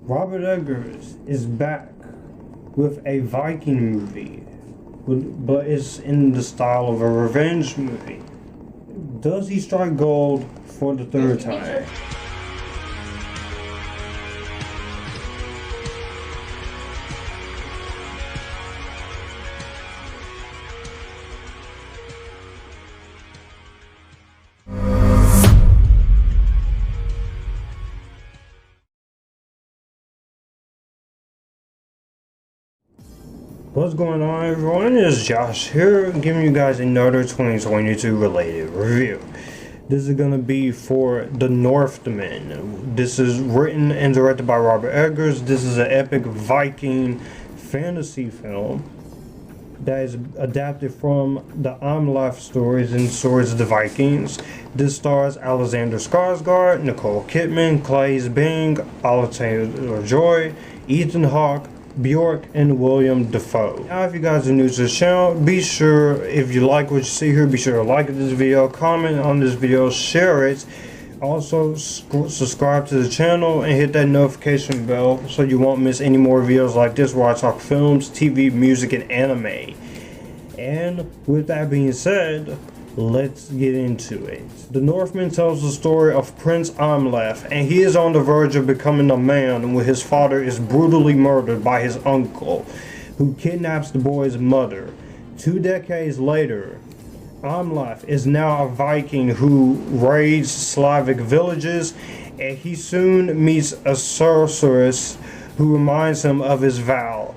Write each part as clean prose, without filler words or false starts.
Robert Eggers is back with a Viking movie, but it's in the style of a revenge movie. Does he strike gold for the third time? What's going on, everyone? It's Josh here, giving you guys another 2022 related review. This is gonna be for The Northman. This is written and directed by Robert Eggers. This is an epic Viking fantasy film that is adapted from the Amleth stories and stories of the Vikings. This stars Alexander Skarsgård, Nicole Kidman, Claes Bing, Anya Joy, Ethan Hawke, Bjork, and William Dafoe. Now, if you guys are new to the channel, be sure, if you like what you see here, be sure to like this video, comment on this video, share it. Also, subscribe to the channel and hit that notification bell so you won't miss any more videos like this where I talk films, TV, music, and anime. And with that being said, let's get into it. The Northman tells the story of Prince Amleth, and he is on the verge of becoming a man when his father is brutally murdered by his uncle, who kidnaps the boy's mother. 2 decades later, Amleth is now a Viking who raids Slavic villages, and he soon meets a seeress who reminds him of his vow: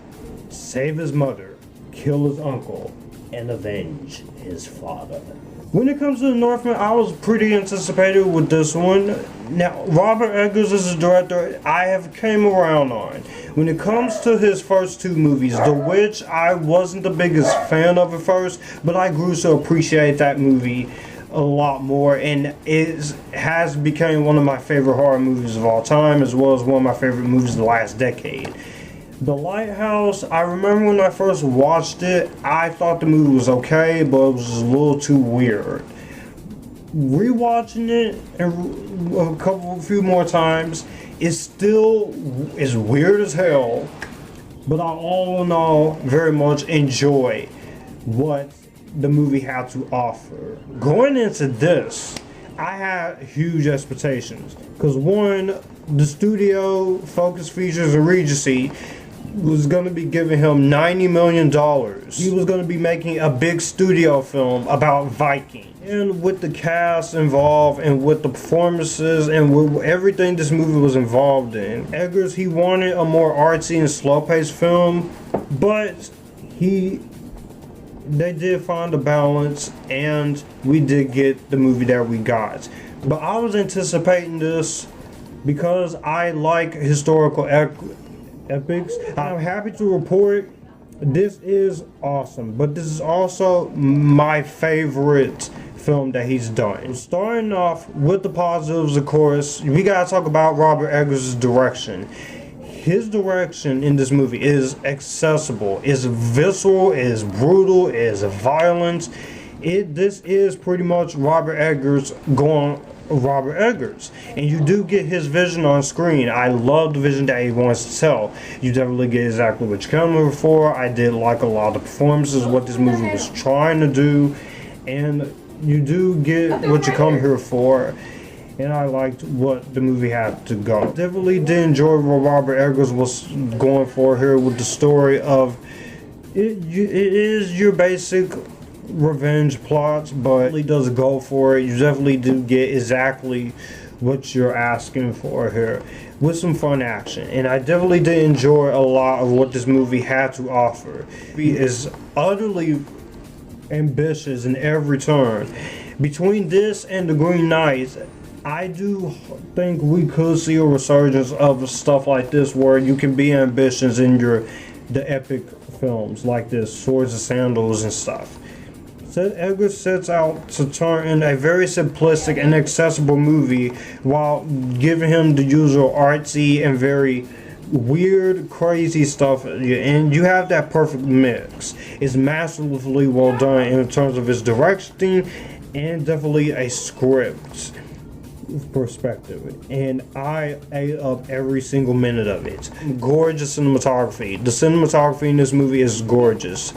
save his mother, kill his uncle, and avenge his father. When it comes to The Northman, I was pretty anticipated with this one. Now, Robert Eggers is a director I have came around on. When it comes to his first 2 movies, The Witch, I wasn't the biggest fan of at first, but I grew to appreciate that movie a lot more, and it has become one of my favorite horror movies of all time, as well as one of my favorite movies of the last decade. The Lighthouse, I remember when I first watched it, I thought the movie was okay, but it was just a little too weird. Rewatching it a few more times, it still is weird as hell, but I all in all very much enjoy what the movie had to offer. Going into this, I had huge expectations, because one, the studio, Focus Features, and Regency was going to be giving him $90 million. He was going to be making a big studio film about Viking. And with the cast involved and with the performances and with everything this movie was involved in, Eggers, he wanted a more artsy and slow-paced film, but they did find a balance, and we did get the movie that we got. But I was anticipating this because I like historical epics. I'm happy to report this is awesome, but this is also my favorite film that he's done. Starting off with the positives, of course, we gotta talk about Robert Eggers' direction. His direction in this movie is accessible, is visceral, is brutal, is violent. This is pretty much Robert Eggers going Robert Eggers, and you do get his vision on screen. I love the vision that he wants to tell. You definitely get exactly what you're coming for. I did like a lot of the performances, what this movie was trying to do, and you do get what you come here for. And I liked what the movie had to go. Definitely did enjoy what Robert Eggers was going for here with the story of it is your basic revenge plots, but he does go for it. You definitely do get exactly what you're asking for here with some fun action, and I definitely did enjoy a lot of what this movie had to offer. He is utterly ambitious in every turn. Between this and The Green Knight, I do think we could see a resurgence of stuff like this where you can be ambitious in the epic films like this, Swords and Sandals and stuff. Eggers sets out to turn in a very simplistic and accessible movie while giving him the usual artsy and very weird, crazy stuff, and you have that perfect mix. It's masterfully well done in terms of its directing and definitely a script. perspective, and I ate up every single minute of it. Gorgeous cinematography. The cinematography in this movie is gorgeous.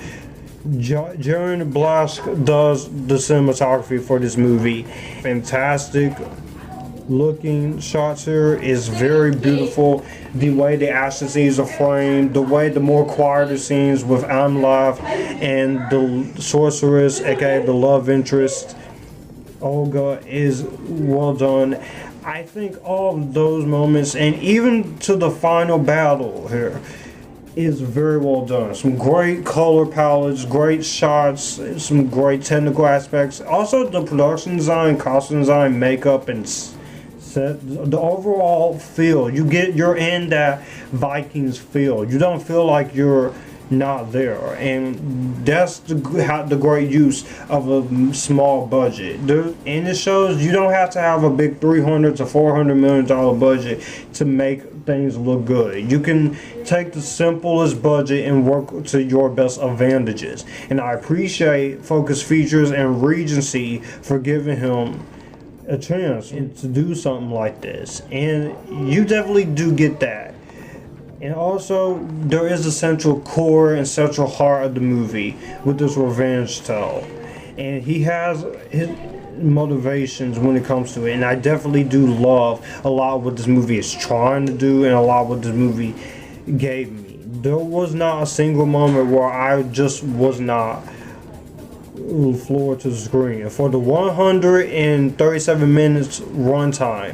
Jaron Blask does the cinematography for this movie. Fantastic looking shots here is very beautiful. The way the action scenes are framed, the way the more quieter scenes with Amleth and the sorceress, aka the love interest, Olga, is well done. I think all of those moments, and even to the final battle here, is very well done. Some great color palettes, great shots, some great technical aspects. Also the production design, costume design, makeup, and set, the overall feel. You're in that Vikings feel. You don't feel like you're not there, and that's the great use of a small budget. And it shows you don't have to have a big $300 to $400 million budget to make things look good. You can take the simplest budget and work to your best advantages. And I appreciate Focus Features and Regency for giving him a chance to do something like this, and you definitely do get that. And also, there is a central core and central heart of the movie with this revenge tale. And he has his motivations when it comes to it. And I definitely do love a lot of what this movie is trying to do and a lot of what this movie gave me. There was not a single moment where I just was not floored to the screen. And for the 137 minutes runtime,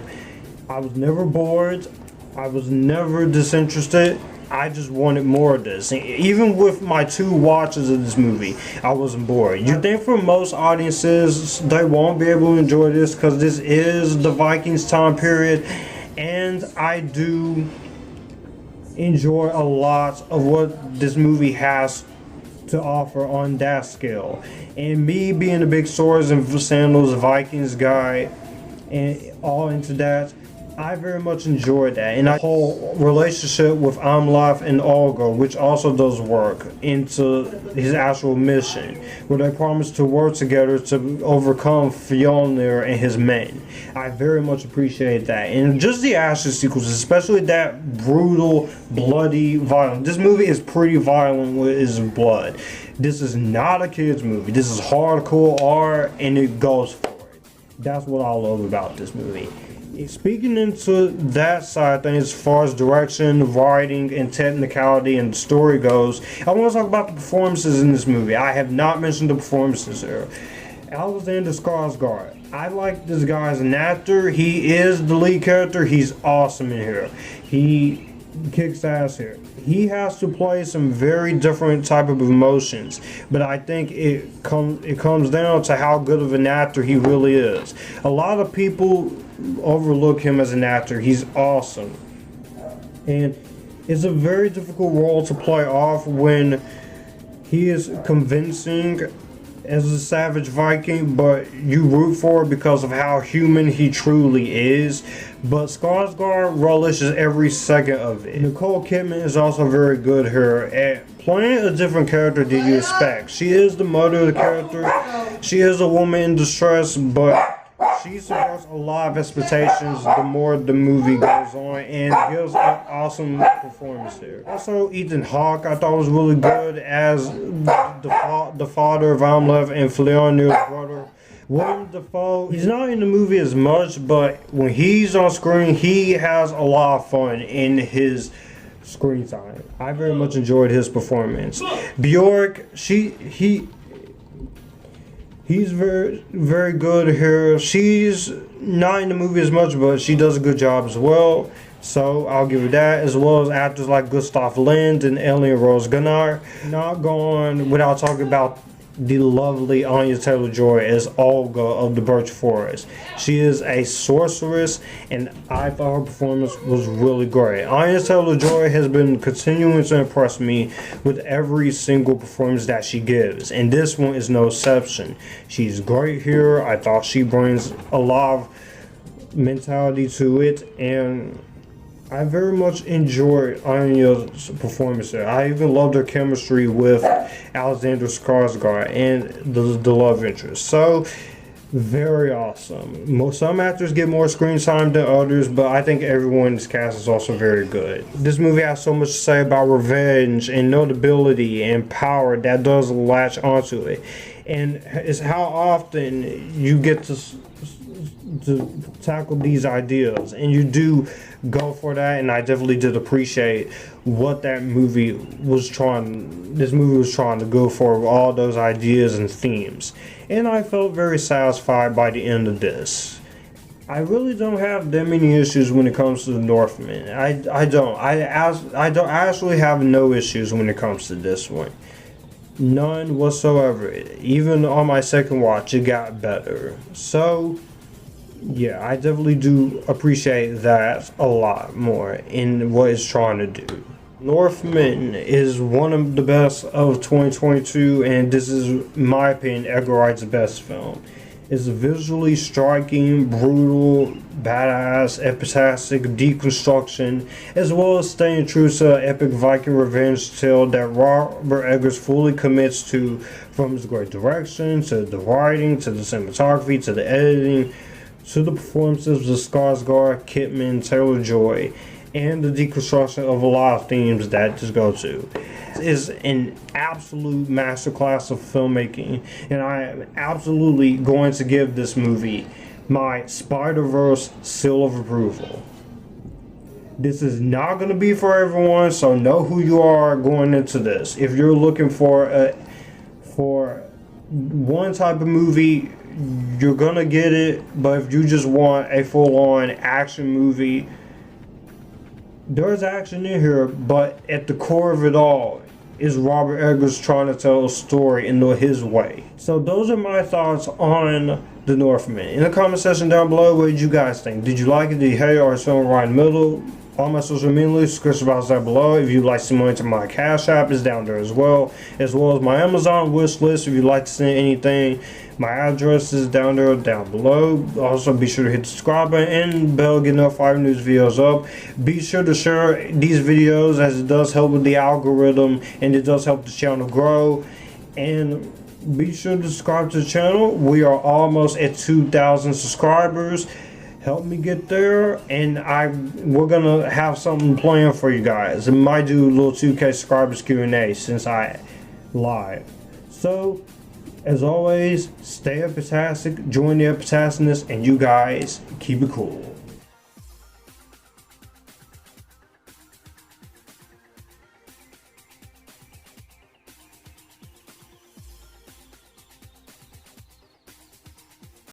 I was never bored. I was never disinterested. I just wanted more of this. And even with my 2 watches of this movie, I wasn't bored. You think for most audiences, they won't be able to enjoy this because this is the Vikings time period. And I do enjoy a lot of what this movie has to offer on that scale. And me being a big swords and sandals Vikings guy and all into that, I very much enjoyed that, and the whole relationship with Amleth and Olga, which also does work into his actual mission, where they promise to work together to overcome Fjolnir and his men. I very much appreciate that, and just the action sequences, especially that brutal, bloody, violent. This movie is pretty violent with its blood. This is not a kids movie. This is hardcore art, and it goes for it. That's what I love about this movie. Speaking into that side of things, as far as direction, writing, and technicality and story goes, I want to talk about the performances in this movie. I have not mentioned the performances here. Alexander Skarsgård. I like this guy as an actor. He is the lead character. He's awesome in here. He kicks ass here. He has to play some very different type of emotions, but I think it comes down to how good of an actor he really is. A lot of people overlook him as an actor. He's awesome, and it's a very difficult role to play off when he is convincing as a savage Viking, but you root for it because of how human he truly is. But Skarsgård relishes every second of it. Nicole Kidman is also very good here at playing a different character than you expect. She is the mother of the character. She is a woman in distress, but she subverts a lot of expectations the more the movie goes on, and gives an awesome performance here. Also, Ethan Hawke I thought was really good as the father of Amleth and Fjolnir's brother. Willem Dafoe, he's not in the movie as much, but when he's on screen, he has a lot of fun in his screen time. I very much enjoyed his performance. Bjork, he's very, very good here. She's not in the movie as much, but she does a good job as well. So I'll give her that, as well as actors like Gustav Lind and Elin Rose Gunnar. Not going without talking about the lovely Anya Taylor-Joy as Olga of the Birch Forest. She is a sorceress, and I thought her performance was really great. Anya Taylor-Joy has been continuing to impress me with every single performance that she gives, and this one is no exception. She's great here. I thought she brings a lot of mentality to it, and I very much enjoyed Anya's performance there. I even loved her chemistry with Alexander Skarsgård and the love interest. So very awesome. Some actors get more screen time than others, but I think everyone in this cast is also very good. This movie has so much to say about revenge and notability and power that does latch onto it. And it's how often you get to tackle these ideas, and you do go for that. And I definitely did appreciate what this movie was trying to go for with all those ideas and themes. And I felt very satisfied by the end of this. I really don't have that many issues when it comes to the Northman. I don't actually have no issues when it comes to this one. None whatsoever. Even on my second watch, it got better. So yeah, I definitely do appreciate that a lot more in what it's trying to do. Northman is one of the best of 2022, and this is, in my opinion, Edgar Wright's best film. It's visually striking, brutal, badass, epitastic deconstruction, as well as staying true to the epic Viking revenge tale that Robert Eggers fully commits to, from his great direction, to the writing, to the cinematography, to the editing, to the performances of Skarsgård, Kidman, Taylor-Joy, and the deconstruction of a lot of themes that just go to. It is an absolute masterclass of filmmaking, and I am absolutely going to give this movie my Spider-Verse seal of approval. This is not going to be for everyone, so know who you are going into this. If you're looking for one type of movie, you're gonna get it. But if you just want a full-on action movie, there's action in here, but at the core of it all is Robert Eggers trying to tell a story in his way. So those are my thoughts on The Northman. In the comment section down below, what did you guys think? Did you like it? Did you hate it? Or somewhere right in the middle? All my social media links, description box down below. If you'd like to send money to my Cash App, is down there as well as my Amazon wish list. If you'd like to send anything, my address is down there, down below. Also, be sure to hit the subscribe button and bell, get notified when news videos up. Be sure to share these videos, as it does help with the algorithm and it does help the channel grow. And be sure to subscribe to the channel. We are almost at 2,000 subscribers. Help me get there, and we're gonna have something planned for you guys. I might do a little 2K subscribers Q&A since I live. So as always, stay epitastic, join the Epictasticness, and you guys keep it cool.